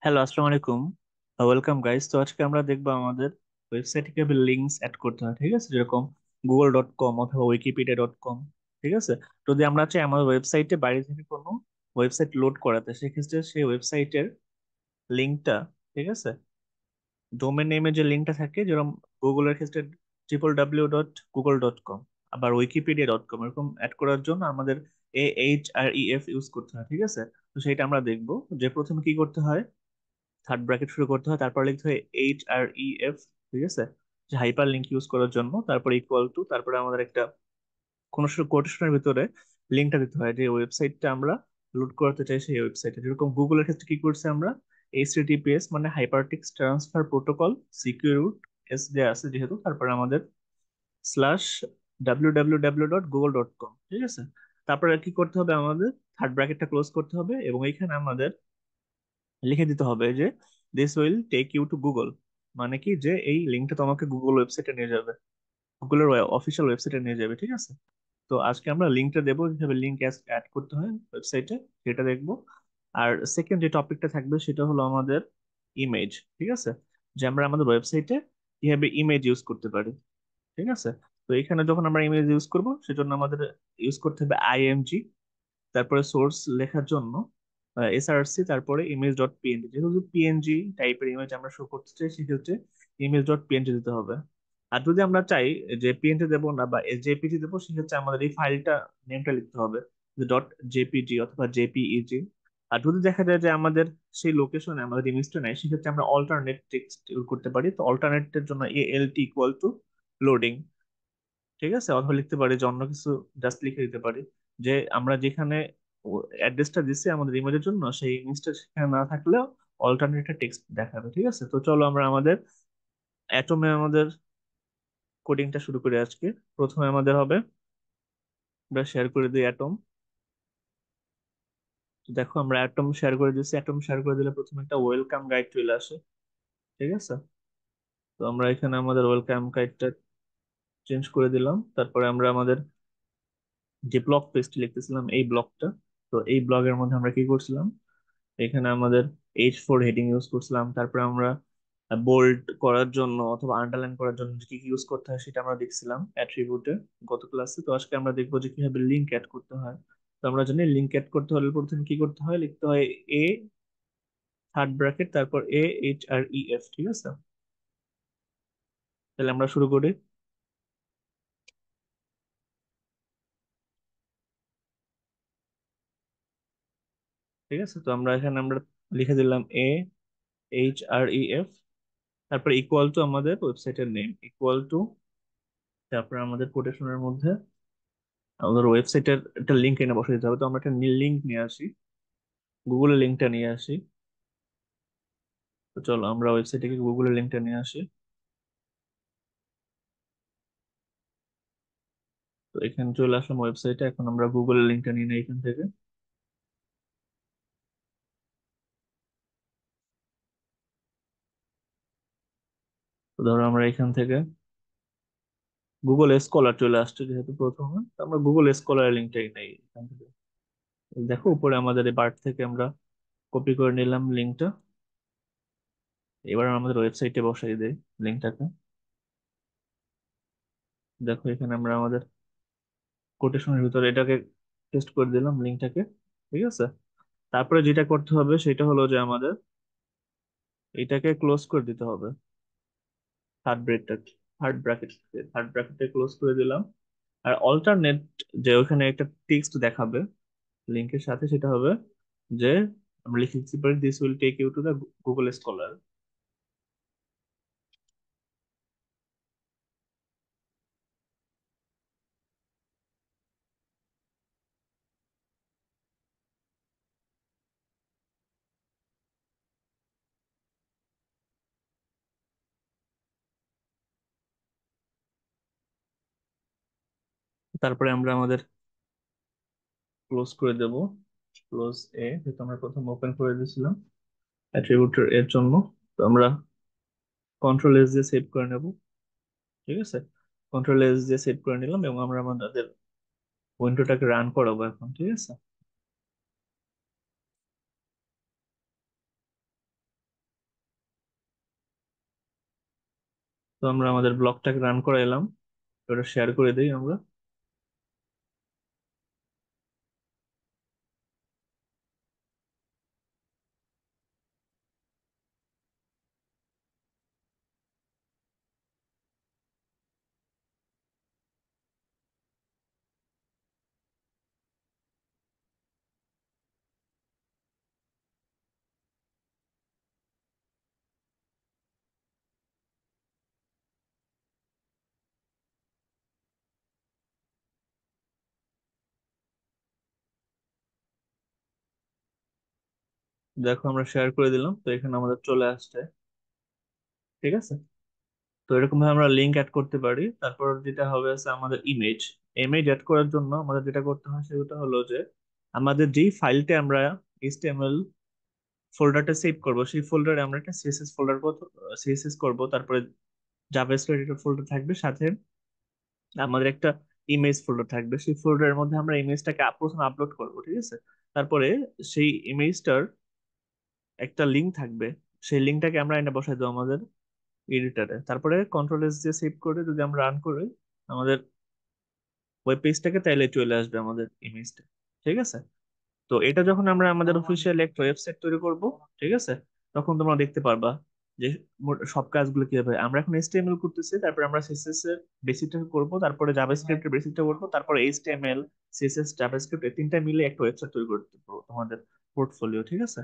Hello, আসসালামু আলাইকুম। Welcome guys. তো আজকে আমরা দেখবো আমাদের ওয়েবসাইটে কিভাবে লিঙ্কস অ্যাড করতে হয়। ঠিক আছে, যেরকম google.com অথবা wikipedia.com। ঠিক আছে, যদি আমরা চাই আমাদের ওয়েবসাইটে বাইরে থেকে কোনো ওয়েবসাইট লোড করাতে, সেক্ষেত্রে সেই ওয়েবসাইটের লিঙ্কটা, ঠিক আছে, ডোমেন নেমে যে লিঙ্কটা থাকে, যেরকম গুগলের ক্ষেত্রে www.google.com, আবার wikipedia.com, এরকম অ্যাড করার জন্য আমাদের AHREF ইউজ করতে হয়। ঠিক আছে, তো সেটা আমরা দেখবো যে প্রথমে কি করতে হয়। থার্ড ব্র্যাকেট শুরু করতে হয়, তারপর লিখতে হয় HREF। ঠিক আছে, যে হাইপার লিঙ্ক ইউজ করার জন্য, তারপর ইকুয়াল টু, তারপরে আমাদের একটা কোনো কোটেশনের ভিতরে লিঙ্কটা দিতে হয় যে ওয়েবসাইটটা আমরা লোড করতে চাই, সেই ওয়েবসাইটে। যেরকম গুগলের ক্ষেত্রে কি করছে আমরা, HTTPS মানে hypertext transfer protocol secure S দেয়া আছে যেহেতু, তারপরে আমাদের স্ল্যাশ www.google.com। ঠিক আছে, তারপরে আর কি করতে হবে, আমাদের থার্ড ব্র্যাকেটটা ক্লোজ করতে হবে এবং এখানে আমাদের লিখে দিতে হবে যে this will take you to Google, মানে কি যে এই লিঙ্কটা তোমাকে গুগল ওয়েবসাইটে নিয়ে যাবে, গুগলের অফিসিয়াল ওয়েবসাইটে নিয়ে যাবে। ঠিক আছে, তো আজকে আমরা লিঙ্কটা দেবো, কিভাবে লিঙ্ক অ্যাড করতে হয় ওয়েবসাইটে সেটা দেখবো। আর সেকেন্ড যে টপিকটা থাকবে সেটা হলো আমাদের ইমেজ। ঠিক আছে, যে আমরা আমাদের ওয়েবসাইটে কিভাবে ইমেজ ইউজ করতে পারি। ঠিক আছে, তো এখানে যখন আমরা ইমেজ ইউজ করব, সেজন্য আমাদের ইউজ করতে হবে আইএমজি, তারপরে সোর্স লেখার জন্য এসআরসি, তারপরে ইমেজ ডট পিএনজি। যেহেতু পিএনজি টাইপের ইমেজ আমরা শো করতে চাই, সেক্ষেত্রে ইমেজ ডট পিএনজি দিতে হবে। আর যদি আমরা চাই যে পিএনজি দেবো না বা জেপিজি দেবো, সেক্ষেত্রে আমাদের এই ফাইলটা নেমটা লিখতে হবে যে ডট জেপিজি অথবা জেপিইজি। আর যদি দেখা যায় যে আমাদের সেই লোকেশনে আমাদের ইমেজটা নাই, সেক্ষেত্রে আমরা অল্টারনেট টেক্সট ইউজ করতে পারি। তো অল্টারনেটের জন্য এএলটি ইকুয়াল টু লোডিং। ঠিক আছে, অথবা লিখতে পারি যে অন্য কিছু জাস্ট লিখে দিতে পারি যে আমরা যেখানে অ্যাড্রেসটা দিচ্ছি আমাদের ইমেজের জন্য, সেই ইমেজটা সেখানে না থাকলেও অল্টারনেটিভ টেক্সট দেখাবে। ঠিক আছে, তো চলো আমরা আমাদের অ্যাটমে আমাদের কোডিংটা শুরু করি আজকে। প্রথমে আমাদের হবে, আমরা শেয়ার করে দিই অ্যাটম। তো দেখো আমরা অ্যাটম শেয়ার করে দিচ্ছি, অ্যাটম শেয়ার করে দিলে প্রথমে একটা ওয়েলকাম গাইড চলে আসে। ঠিক আছে, তো আমরা এখানে আমাদের ওয়েলকাম গাইডটা চেঞ্জ করে দিলাম। তারপরে আমরা আমাদের যে ব্লগ পেজটি লিখতেছিলাম, এই ব্লগটা, তো এই ব্লগের মধ্যে আমরা কি করছিলাম, এখানে আমাদের H4 হেডিং ইউজ করছিলাম। তারপরে আমরা বোল্ড করার জন্য অথবা আন্ডারলাইন করার জন্য কি কি ইউজ করতে হয় সেটা আমরা দেখছিলাম অ্যাট্রিবিউটে গত ক্লাসে। তো আজকে আমরা দেখবো যে কিভাবে লিঙ্ক অ্যাড করতে হয়। তো আমরা জানি লিঙ্ক অ্যাড করতে হলে প্রথমে কি করতে হয়, লিখতে হয় এ, থার্ড ব্র্যাকেট, তারপর AHREF। ঠিক আছে, তাহলে আমরা শুরু করি। ঠিক আছে, তো আমরা এখানে আমরা লিখে দিলাম AHREF, তারপর ইকুয়াল টু আমাদের ওয়েবসাইটের নেম, ইকুয়াল টু, তারপর আমাদের কোটেশনের মধ্যে আমাদের ওয়েবসাইটের একটা লিঙ্ক এনে বসে দিতে হবে। তো আমরা একটা লিঙ্ক নিয়ে আসি, গুগলের লিঙ্কটা নিয়ে আসি। তো চলো আমরা ওয়েবসাইট থেকে গুগলের লিঙ্কটা নিয়ে আসি। তো এখানে চলে আসলাম ওয়েবসাইটে, এখন আমরা গুগলের লিঙ্কটা নিয়ে নিই এখান থেকে। তো ধরো আমরা এখান থেকে গুগল স্কলার চলে আসছে যেহেতু প্রথমে, তো আমরা গুগল স্কলারের লিঙ্কটাই নেই এখান থেকে। দেখো উপরে আমাদের এই বার্ট থেকে আমরা কপি করে নিলাম লিঙ্কটা। এবার আমাদের ওয়েবসাইটে বসাই দেই লিঙ্কটাকে। দেখো এখানে আমরা আমাদের কোটেশনের ভিতরে এটাকে পেস্ট করে দিলাম লিঙ্কটাকে। ঠিক আছে, তারপরে যেটা করতে হবে সেটা হলো যে আমাদের এটাকে ক্লোজ করে দিতে হবে। থার্ড ব্রেকটা, থার্ড ব্র্যাকেটটা ক্লোজ করে দিলাম। আর অল্টারনেট, যে ওখানে একটা টেক্সট দেখাবে লিংকের সাথে, সেটা হবে যে আমরা লিখে দিতে পারি this will take you to the Google Scholar. তারপরে আমরা আমাদের ক্লোজ করে দেব, ক্লোজ এ, যেহেতু আমরা প্রথম ওপেন করে দিয়েছিলাম অ্যাট্রিবিউটের এর জন্য। তো আমরা কন্ট্রোল এস দিয়ে সেভ করে নেব। ঠিক আছে, কন্ট্রোল এস দিয়ে সেভ করে নিলাম এবং আমরা আমাদের উইন্ডোটাকে রান করাবো এখন। ঠিক আছে, তো আমরা আমাদের ব্লগটাকে রান করে এলাম, ওটা শেয়ার করে দিই আমরা। দেখো আমরা শেয়ার করে দিলাম, তো এখানে আমাদের চলে আসছে। ঠিক আছে, তো এরকম ভাবে আমরা লিঙ্ক অ্যাড করতে পারি। তারপর যেটা হবে আছে আমাদের ইমেজ। ইমেজ অ্যাড করার জন্য আমাদের যেটা করতে হয় সেটা হলো যে আমাদের যেই ফাইলটা আমরা HTML ফোল্ডারটা সেভ করব, সেই ফোল্ডারে আমরা একটা সিএসএস ফোল্ডার সিএসএস করব। তারপরে জাভাস্ক্রিপ্ট একটা ফোল্ডার থাকবে, সাথে আমাদের একটা ইমেজ ফোল্ডার থাকবে। সেই ফোল্ডারের মধ্যে আমরা ইমেজটাকে প্রথমে আপলোড করব, ঠিক আছে। তারপরে সেই ইমেজটার একটা লিঙ্ক থাকবে, সেই লিঙ্কটাকে আমরা এনে বসাই দেবো আমাদের এডিটরে। তারপরে কন্ট্রোল S দিয়ে সেভ করে যদি আমরা রান করি আমাদের ওয়েব পেজটাকে, তাইলে চলে আসবে আমাদের ইমেজটা। ঠিক আছে, তো এটা যখন আমরা আমাদের অফিসিয়াল একটা ওয়েবসাইট তৈরি করব, ঠিক আছে, তখন তোমরা দেখতে পারবা যে সব কাজগুলো কিভাবে হয়। আমরা এখন HTML করতেছি, তারপরে আমরা CSS এর বেসিকটা করব, তারপরে জাভাস্ক্রিপ্টের বেসিকটা করব, তারপরে HTML CSS জাভাস্ক্রিপ্ট এই তিনটা মিলে একটা ওয়েবসাইট তৈরি করতে পারবো তোমাদের পোর্টফোলিও। ঠিক আছে।